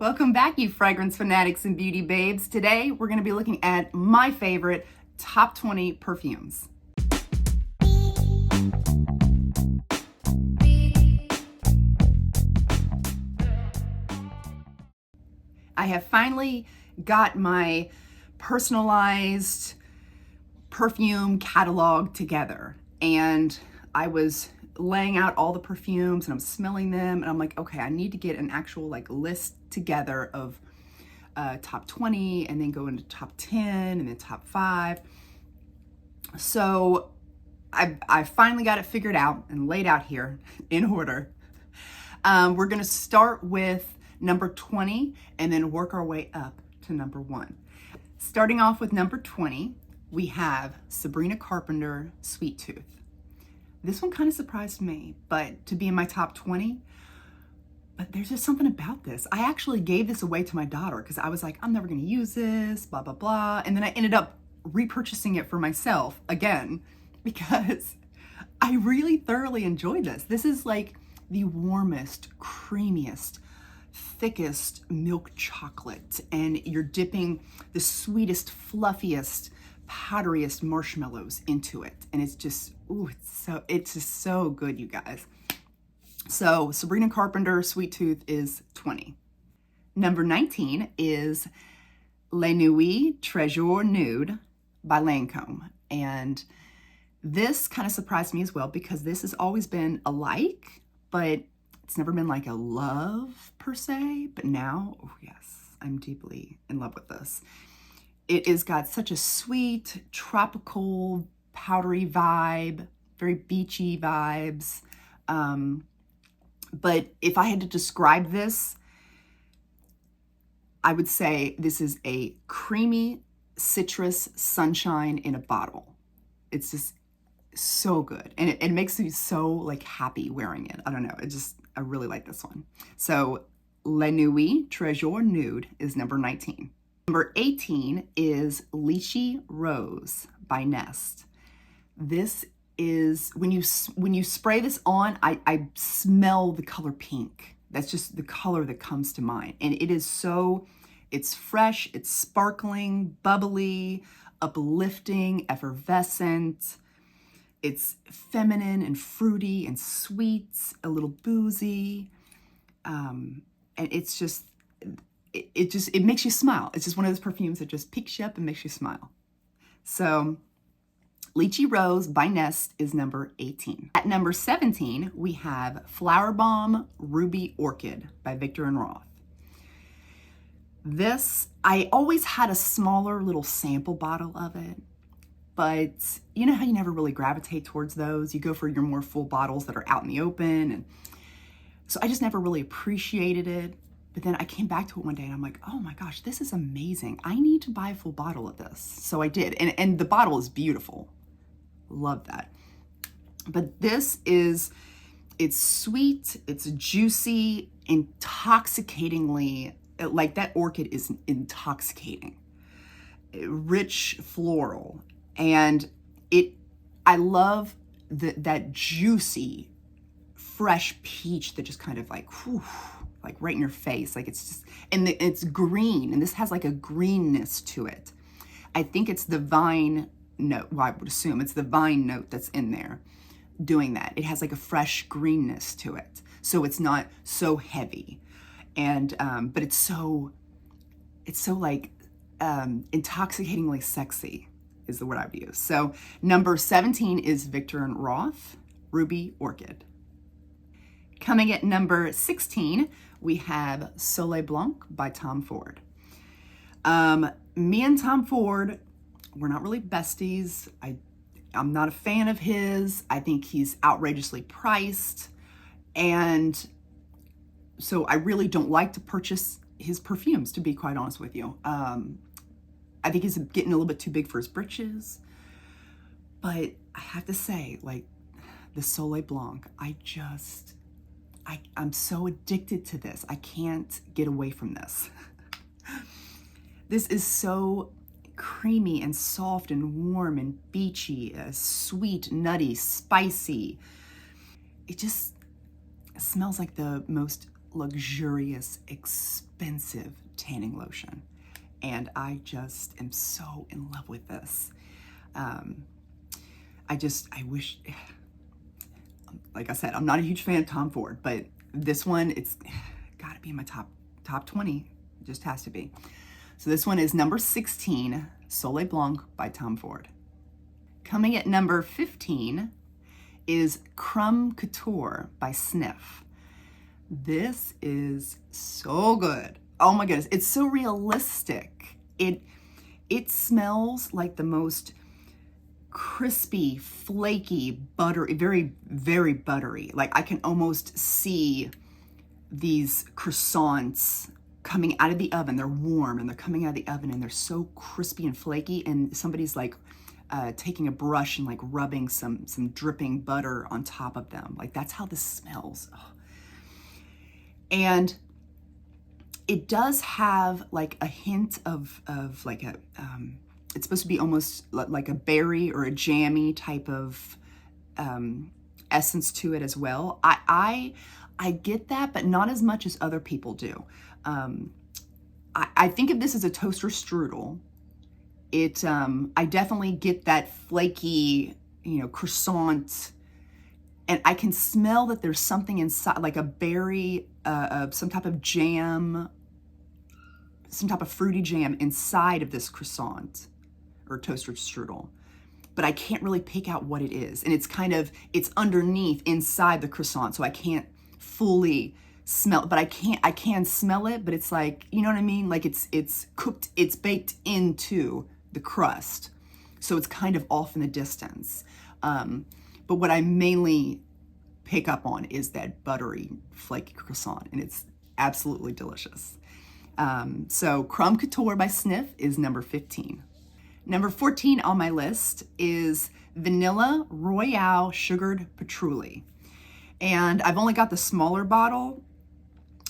Welcome back, you fragrance fanatics and beauty babes. Today, we're going to be looking at my favorite top 20 perfumes. I have finally got my personalized perfume catalog together, and I was laying out all the perfumes and I'm smelling them and I'm like, okay, I need to get an actual list together of top 20 and then go into top 10 and then top 5. So I finally got it figured out and laid out here in order. We're gonna start with number 20 and then work our way up to number 1. Starting off with number 20, we have Sabrina Carpenter Sweet Tooth. This one kind of surprised me, but to be in my top 20, but there's just something about this. I actually gave this away to my daughter because I was like, I'm never gonna use this, blah, blah, blah. And then I ended up repurchasing it for myself again because I really thoroughly enjoyed this. This is like the warmest, creamiest, thickest milk chocolate, and you're dipping the sweetest, fluffiest, powderiest marshmallows into it, and it's just, ooh, it's just so good, you guys. So Sabrina Carpenter Sweet Tooth is 20. Number 19 is Les Nuits Treasure Nude by Lancôme, and this kind of surprised me as well because this has always been a like, but it's never been like a love per se. But now, oh yes, I'm deeply in love with this. It has got such a sweet, tropical, powdery vibe, very beachy vibes. But if I had to describe this, I would say this is a creamy citrus sunshine in a bottle. It's just so good. And it makes me so happy wearing it. I don't know. I really like this one. So Les Nuits Treasure Nude is number 19. Number 18 is Lychee Rose by Nest. This is, when you spray this on, I smell the color pink. That's just the color that comes to mind. And it is so, it's fresh, it's sparkling, bubbly, uplifting, effervescent. It's feminine and fruity and sweet, a little boozy. And it's just, it makes you smile. It's just one of those perfumes that just picks you up and makes you smile. So Lychee Rose by Nest is number 18. At number 17, we have Flowerbomb Ruby Orchid by Viktor&Rolf. This, I always had a smaller little sample bottle of it, but you know how you never really gravitate towards those? You go for your more full bottles that are out in the open. And so I just never really appreciated it. But then I came back to it one day and I'm like, oh my gosh, this is amazing. I need to buy a full bottle of this. So I did. And the bottle is beautiful. Love that. But this is, it's sweet, it's juicy, intoxicatingly, like that orchid is intoxicating. Rich floral. And I love that juicy, fresh peach that just kind of whew, right in your face. It's just, and it's green, and this has a greenness to it. I think it's the vine note. Well, I would assume it's the vine note that's in there doing that. It has a fresh greenness to it. So it's not so heavy. And, but it's so intoxicatingly sexy is the word I would use. So number 17 is Viktor&Rolf Ruby Orchid. Coming at number 16, we have Soleil Blanc by Tom Ford. Me and Tom Ford, we're not really besties. I'm not a fan of his. I think he's outrageously priced. And so I really don't like to purchase his perfumes, to be quite honest with you. I think he's getting a little bit too big for his britches. But I have to say, the Soleil Blanc, I'm so addicted to this. I can't get away from this. This is so creamy and soft and warm and beachy, sweet, nutty, spicy. It just smells like the most luxurious, expensive, expensive tanning lotion. And I just am so in love with this. I wish, like I said, I'm not a huge fan of Tom Ford, but this one, it's gotta be in my top 20. It just has to be. So this one is number 16, Soleil Blanc by Tom Ford. Coming at number 15 is Crumb Couture by Snif. This is so good. Oh my goodness, it's so realistic. It smells like the most crispy, flaky, buttery, very, very buttery. Like I can almost see these croissants coming out of the oven. They're warm and they're coming out of the oven and they're so crispy and flaky, and somebody's like taking a brush and like rubbing some dripping butter on top of them. Like that's how this smells. Oh. And it does have like a hint of like a, it's supposed to be almost like a berry or a jammy type of essence to it as well. I get that, but not as much as other people do. I think of this as a toaster strudel. I definitely get that flaky, croissant, and I can smell that there's something inside, like a berry, some type of jam, some type of fruity jam inside of this croissant or toaster strudel. But I can't really pick out what it is. And it's underneath, inside the croissant, so I can't fully smell it, but I can smell it, but it's like, you know what I mean? Like it's cooked, it's baked into the crust. So it's kind of off in the distance. But what I mainly pick up on is that buttery, flaky croissant, and it's absolutely delicious. So Crumb Couture by Snif is number 15. Number 14 on my list is Vanilla Royale Sugared Patchouli. And I've only got the smaller bottle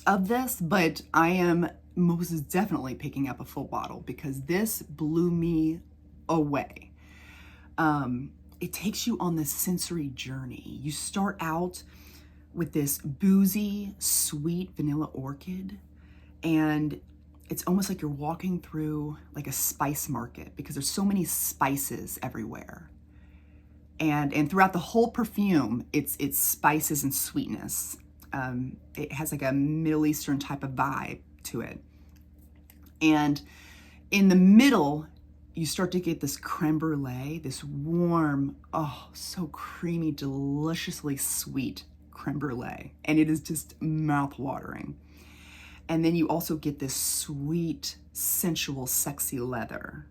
of this, but I am most definitely picking up a full bottle because this blew me away. It takes you on this sensory journey. You start out with this boozy, sweet vanilla orchid, and it's almost like you're walking through like a spice market because there's so many spices everywhere. And throughout the whole perfume, it's spices and sweetness. It has like a Middle Eastern type of vibe to it. And in the middle, you start to get this creme brulee, this warm, oh, so creamy, deliciously sweet creme brulee. And it is just mouth-watering. And then you also get this sweet, sensual, sexy leather.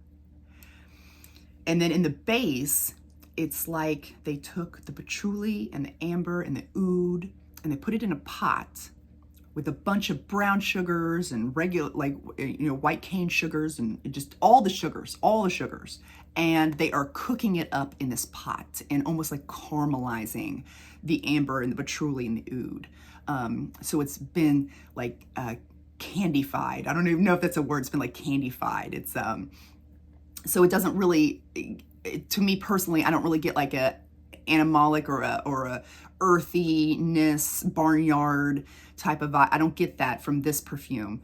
And then in the base, it's like they took the patchouli and the amber and the oud and they put it in a pot with a bunch of brown sugars and regular, white cane sugars and just all the sugars. And they are cooking it up in this pot and almost like caramelizing the amber and the patchouli and the oud. So it's been like candified. I don't even know if that's a word. It's been like candified. It's so it doesn't really, to me personally, I don't really get like a animalic or a earthiness, barnyard type of vibe. I don't get that from this perfume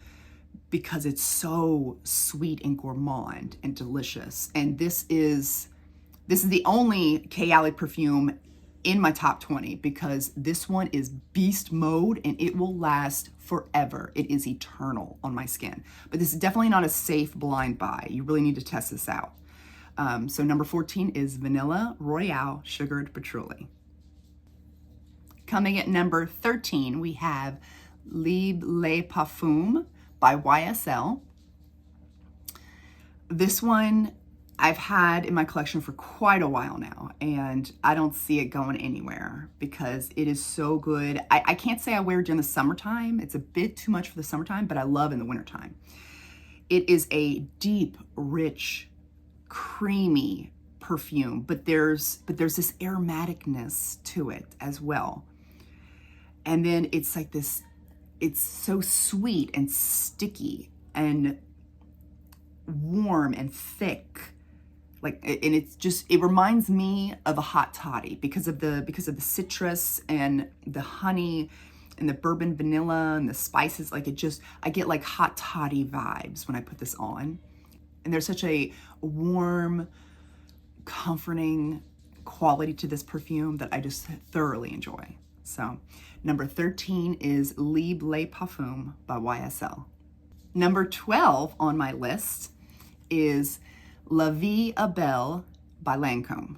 because it's so sweet and gourmand and delicious. And this is the only KAYALI perfume in my top 20 because this one is beast mode and it will last forever. It is eternal on my skin. But this is definitely not a safe blind buy. You really need to test this out. So number 14 is Vanilla Royale Sugared Patchouli. Coming at number 13, we have Libre Parfum by YSL. This one I've had in my collection for quite a while now, and I don't see it going anywhere because it is so good. I can't say I wear it during the summertime. It's a bit too much for the summertime, but I love in the wintertime. It is a deep, rich, creamy perfume, but there's this aromaticness to it as well. And then it's like this, it's so sweet and sticky and warm and thick. Like, and it reminds me of a hot toddy because of the citrus and the honey and the bourbon vanilla and the spices, like I get like hot toddy vibes when I put this on. And there's such a warm, comforting quality to this perfume that I just thoroughly enjoy. So number 13 is Libre Parfum by YSL. Number 12 on my list is La Vie est Belle by Lancôme.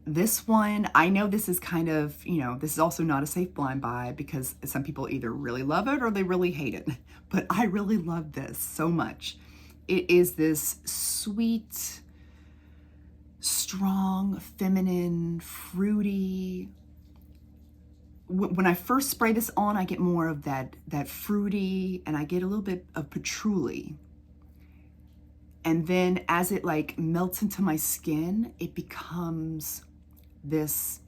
This one, I know this is kind of, this is also not a safe blind buy because some people either really love it or they really hate it. But I really love this so much. It is this sweet, strong, feminine, fruity. When I first spray this on, I get more of that fruity, and I get a little bit of patchouli. And then as it like melts into my skin, it becomes this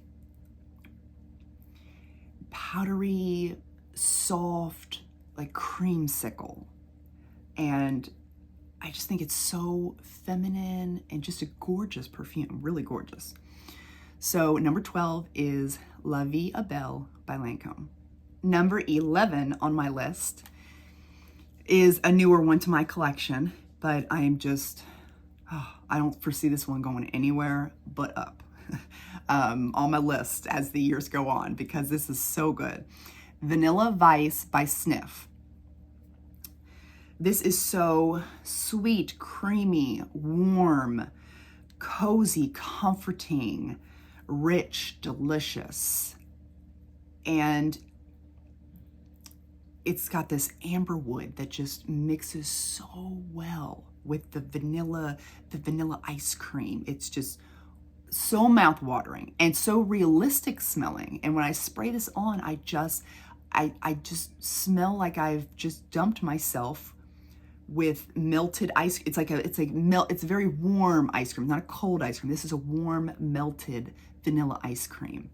powdery, soft, like creamsicle. And I just think it's so feminine and just a gorgeous perfume, really gorgeous. So number 12 is La Vie est Belle by Lancôme. Number 11 on my list is a newer one to my collection, but I am just, I don't foresee this one going anywhere but up on my list as the years go on, because this is so good. Vanilla Vice by Snif. This is so sweet, creamy, warm, cozy, comforting, rich, delicious. And it's got this amber wood that just mixes so well with the vanilla ice cream. It's just so mouth-watering and so realistic smelling. And when I spray this on, I just smell like I've just dumped myself with melted ice. It's very warm ice cream, not a cold ice cream. This is a warm, melted vanilla ice cream.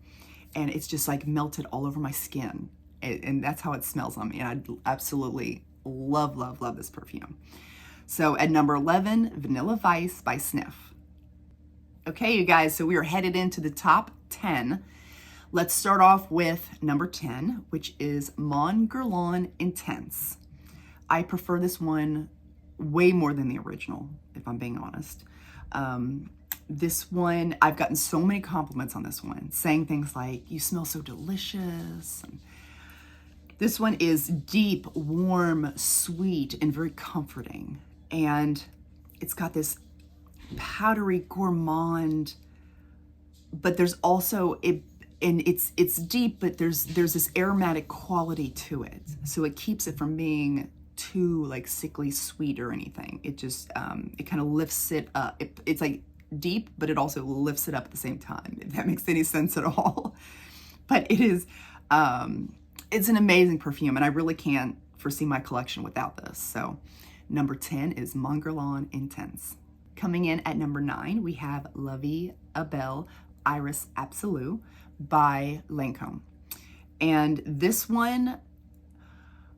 And it's just like melted all over my skin. And that's how it smells on me. And I absolutely love, love, love this perfume. So at number 11, Vanilla Vice by Snif. Okay, you guys, so we are headed into the top 10. Let's start off with number 10, which is Guerlain Intense. I prefer this one way more than the original, if I'm being honest. This one, I've gotten so many compliments on this one, saying things like, you smell so delicious. And this one is deep, warm, sweet, and very comforting. And it's got this powdery, gourmand, but there's also, it's deep, but there's this aromatic quality to it. So it keeps it from being too like sickly sweet or anything. It just, it kind of lifts it up. It's like deep, but it also lifts it up at the same time, if that makes any sense at all. But it is, it's an amazing perfume, and I really can't foresee my collection without this. So number 10 is Guerlain Intense. Coming in at number 9, we have La Vie est Belle Iris Absolu by Lancôme. And this one,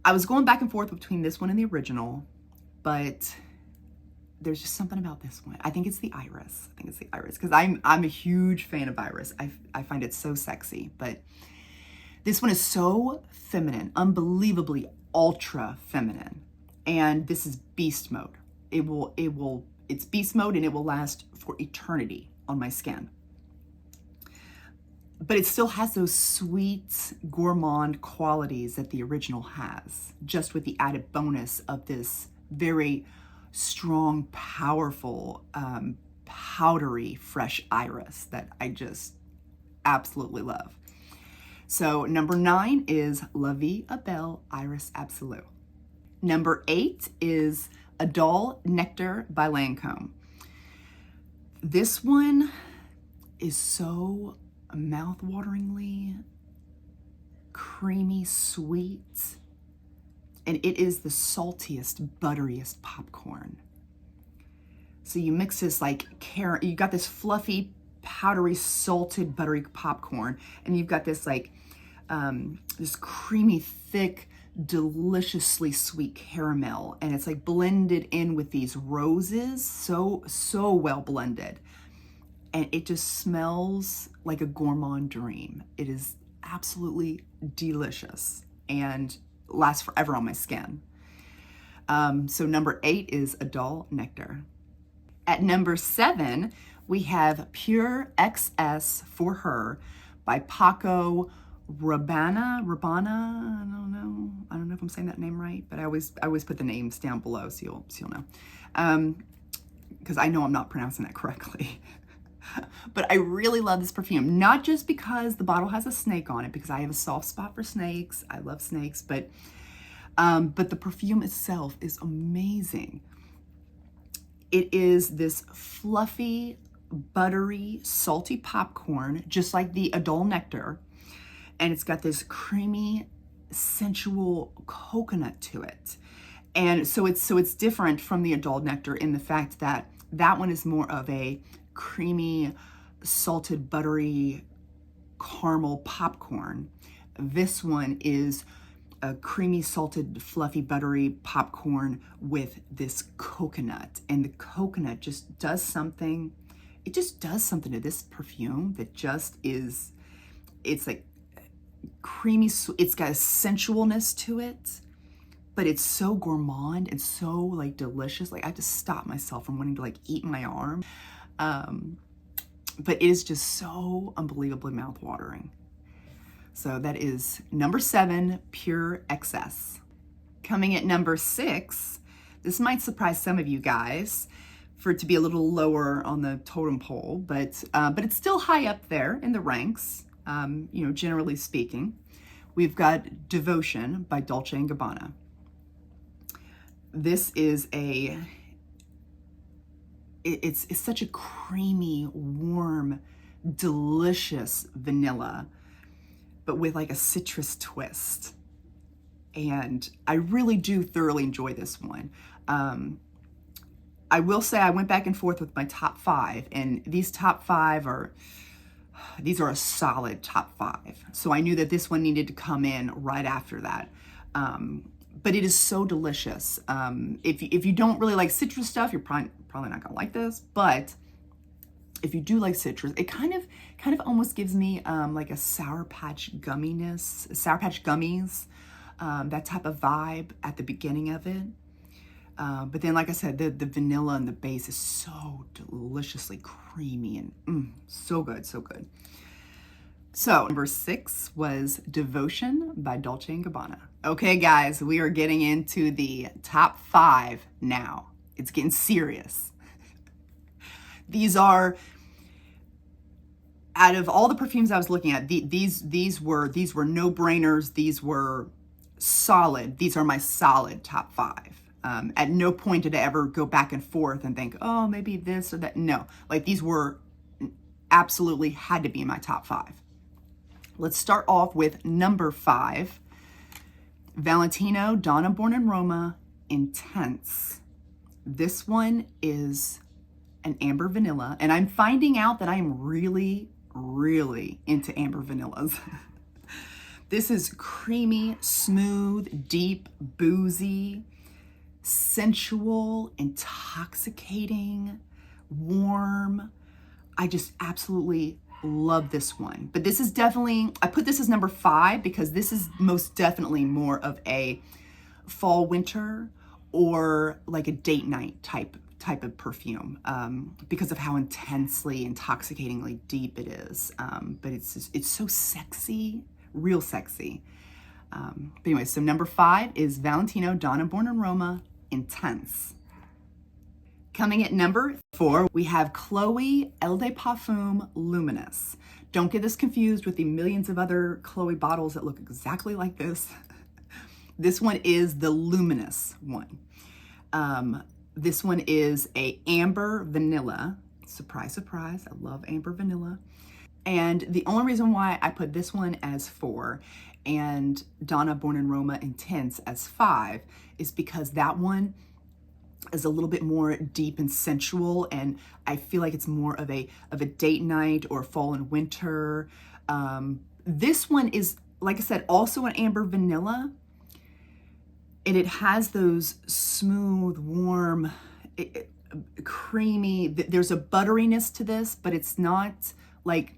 I was going back and forth between this one and the original, but there's just something about this one. I think it's the iris. Because I'm a huge fan of iris. I find it so sexy. But this one is so feminine, unbelievably ultra feminine. And this is beast mode. It's beast mode, and it will last for eternity on my skin. But it still has those sweet, gourmand qualities that the original has, just with the added bonus of this very strong, powerful, powdery, fresh iris that I just absolutely love. So number 9 is La Vie est Belle Iris Absolu. Number 8 is Idôle Nectar by Lancôme. This one is so mouth-wateringly creamy sweet, and it is the saltiest, butteriest popcorn. So you mix this like you got this fluffy, powdery, salted, buttery popcorn, and you've got this like this creamy, thick, deliciously sweet caramel, and it's like blended in with these roses, so well blended, and it just smells like a gourmand dream. It is absolutely delicious and lasts forever on my skin. So number 8 is Idôle Nectar. At number 7, we have Pure XS For Her by Paco Rabanne. I don't know if I'm saying that name right, but I always put the names down below so you'll know. Because I know I'm not pronouncing that correctly. But I really love this perfume, not just because the bottle has a snake on it, because I have a soft spot for snakes. I love snakes, but the perfume itself is amazing. It is this fluffy, buttery, salty popcorn, just like the Idôle Nectar. And it's got this creamy, sensual coconut to it. And so it's different from the Idôle Nectar in the fact that that one is more of a creamy, salted, buttery, caramel popcorn. This one is a creamy, salted, fluffy, buttery popcorn with this coconut. And the coconut just does something, it just does something to this perfume that just is, it's like creamy, it's got a sensualness to it, but it's so gourmand and so like delicious. Like I have to stop myself from wanting to like eat my arm. But it is just so unbelievably mouth-watering. So that is number 7, Pure XS. Coming at number 6, this might surprise some of you guys for it to be a little lower on the totem pole, but it's still high up there in the ranks, generally speaking. We've got Devotion by Dolce and Gabbana. This is it's such a creamy, warm, delicious vanilla, but with like a citrus twist. And I really do thoroughly enjoy this one. I will say I went back and forth with my top 5, and these top 5 are a solid top 5. So I knew that this one needed to come in right after that. But it is so delicious. If you don't really like citrus stuff, you're probably not gonna like this. But if you do like citrus, it kind of almost gives me like a Sour Patch gumminess, Sour Patch gummies, that type of vibe at the beginning of it. But then, like I said, the vanilla and the base is so deliciously creamy and so good, so good. So number 6 was Devotion by Dolce and Gabbana. Okay, guys, we are getting into the top 5 now. It's getting serious. These are, out of all the perfumes I was looking at, these were no-brainers. These were solid. These are my solid top 5. At no point did I ever go back and forth and think, oh, maybe this or that. No, like these were absolutely had to be in my top 5. Let's start off with number 5, Valentino Donna Born in Roma, Intense. This one is an amber vanilla, and I'm finding out that I am really, really into amber vanillas. This is creamy, smooth, deep, boozy, sensual, intoxicating, warm. I just absolutely love this one. But this is definitely, I put this as number 5 because this is most definitely more of a fall, winter, or like a date night type of perfume, because of how intensely, intoxicatingly deep it is. But it's so sexy, real sexy. But anyway, so number 5 is Valentino Donna Born in Roma, Intense. Coming at number 4, we have Chloé Eau de Parfum Lumineuse. Don't get this confused with the millions of other Chloé bottles that look exactly like this. This one is the Luminous one. This one is a amber vanilla. Surprise, surprise, I love amber vanilla. And the only reason why I put this one as 4 and Donna Born in Roma Intense as 5 is because that one is a little bit more deep and sensual, and I feel like it's more of a date night or fall and winter. This one is, like I said, also an amber vanilla, and it has those smooth, warm, creamy, there's a butteriness to this, but it's not like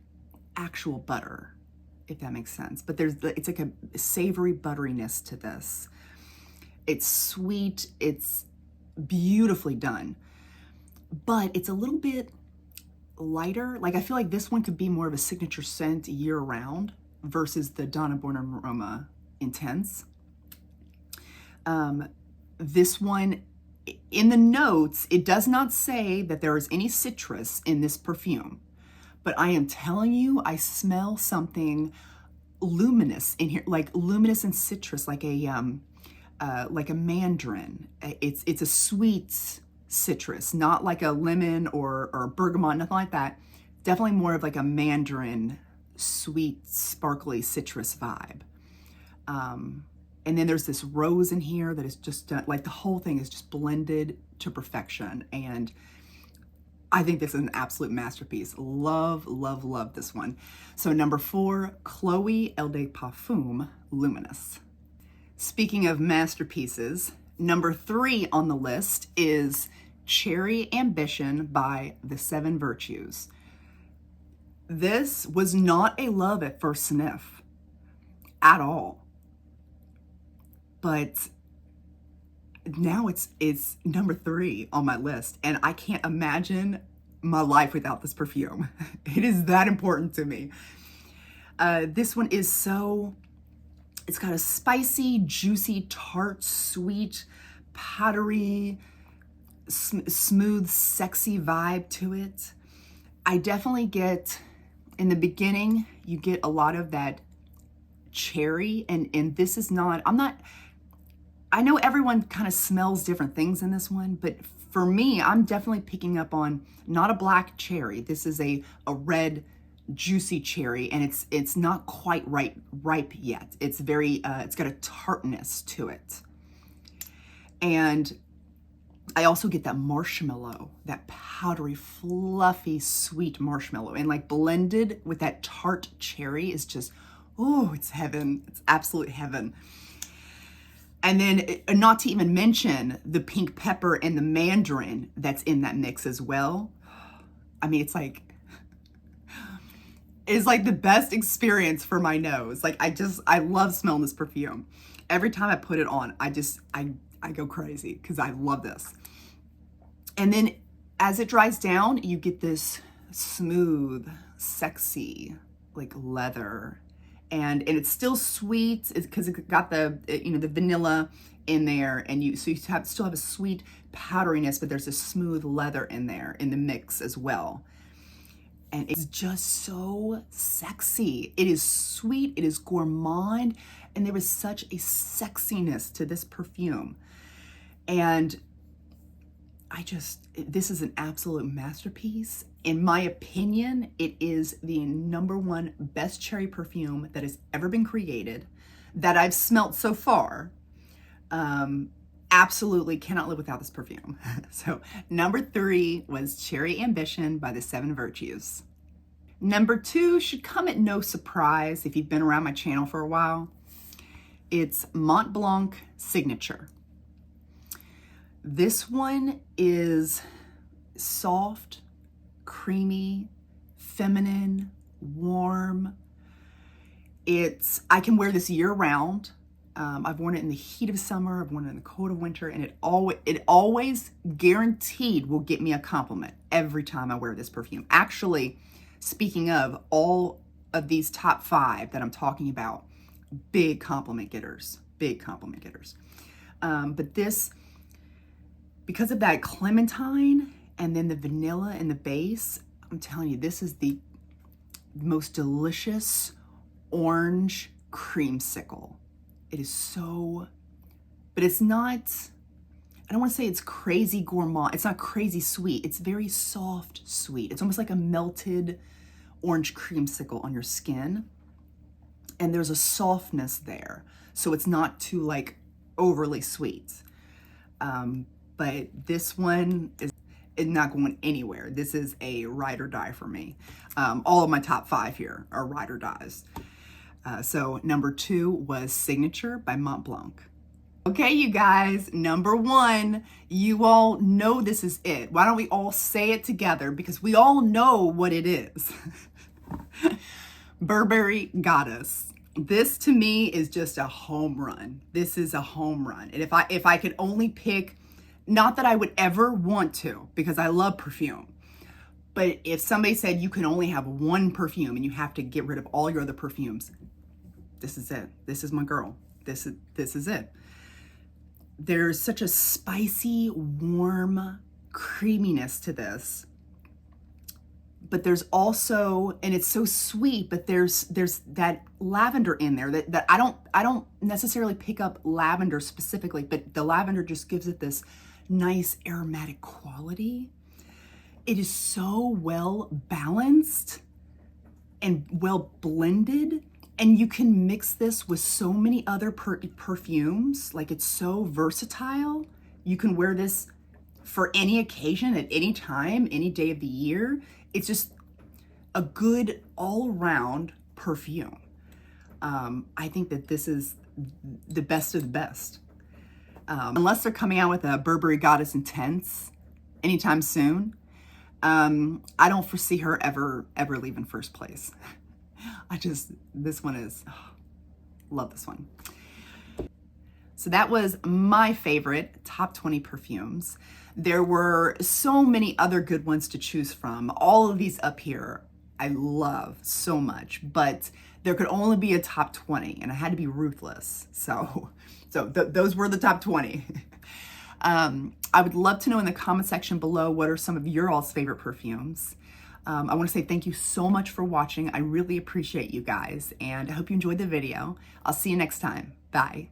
actual butter. if that makes sense. But it's like a savory butteriness to this. It's sweet, it's beautifully done, but it's a little bit lighter. Like I feel like this one could be more of a signature scent year round versus the Donna Born and Roma Intense. This one, in the notes, it does not say that there is any citrus in this perfume, but I am telling you, I smell something luminous in here, like luminous and citrus, like a mandarin. It's a sweet citrus, not like a lemon or bergamot, nothing like that. Definitely more of like a mandarin, sweet, sparkly citrus vibe. And then there's this rose in here that is just like the whole thing is just blended to perfection. And I think this is an absolute masterpiece. Love, love, love this one. So number 4, Chloé Eau de Parfum Luminous. Speaking of masterpieces, number 3 on the list is Cherry Ambition by the 7 Virtues. This was not a love at first sniff at all. But now it's number 3 on my list, and I can't imagine my life without this perfume. It is that important to me. This one is it's got a spicy, juicy, tart, sweet, powdery, smooth, sexy vibe to it. I definitely get, in the beginning, you get a lot of that cherry, and this is not, I know everyone kind of smells different things in this one, but for me, I'm definitely picking up on not a black cherry. This is a red, juicy cherry, and it's not quite ripe yet. It's very, it's got a tartness to it. And I also get that marshmallow, that powdery, fluffy, sweet marshmallow, and like blended with that tart cherry is just, oh, it's heaven. It's absolute heaven. And then not to even mention the pink pepper and the mandarin that's in that mix as well. I mean, it's like the best experience for my nose. Like I love smelling this perfume. Every time I put it on, I go crazy because I love this. And then as it dries down, you get this smooth, sexy, like leather. And it's still sweet because it got the vanilla in there, and you still have a sweet powderiness, but there's a smooth leather in there in the mix as well. And it's just so sexy. It is sweet, it is gourmand, and there is such a sexiness to this perfume. And this is an absolute masterpiece. In my opinion, it is the #1 best cherry perfume that has ever been created, that I've smelt so far. Absolutely cannot live without this perfume. So number 3 was Cherry Ambition by the 7 Virtues. Number 2 should come at no surprise if you've been around my channel for a while. It's MontBlanc Signature. This one is soft, creamy, feminine, warm. I can wear this year round. I've worn it in the heat of summer, I've worn it in the cold of winter, and it always guaranteed will get me a compliment every time I wear this perfume. Actually, speaking of, all of these top 5 that I'm talking about, big compliment getters, but this, because of that clementine and then the vanilla in the base, I'm telling you, this is the most delicious orange creamsicle. It is so, but it's not, I don't want to say it's crazy gourmand. It's not crazy sweet. It's very soft sweet. It's almost like a melted orange creamsicle on your skin. And there's a softness there. So it's not too like overly sweet. But this one is not going anywhere. This is a ride or die for me. All of my top 5 here are ride or dies. So number 2 was Signature by MontBlanc. Okay, you guys, number 1, you all know this is it. Why don't we all say it together, because we all know what it is. Burberry Goddess. This to me is just a home run. This is a home run. And if I could only pick, not that I would ever want to, because I love perfume, but if somebody said you can only have one perfume and you have to get rid of all your other perfumes, this is it. This is my girl. This is it. There's such a spicy, warm creaminess to this. But there's also, and it's so sweet, but there's that lavender in there that I don't necessarily pick up lavender specifically, but the lavender just gives it this nice aromatic quality. It is so well balanced and well blended, and you can mix this with so many other perfumes. Like, it's so versatile. You can wear this for any occasion, at any time, any day of the year. It's just a good all-around perfume. I think that this is the best of the best. Unless they're coming out with a Burberry Goddess Intense anytime soon, I don't foresee her ever leaving first place. This one is, love this one. So that was my favorite top 20 perfumes. There were so many other good ones to choose from. All of these up here I love so much, but there could only be a top 20 and I had to be ruthless. So those were the top 20. I would love to know in the comment section below, what are some of your all's favorite perfumes? I want to say thank you so much for watching. I really appreciate you guys, and I hope you enjoyed the video. I'll see you next time. Bye.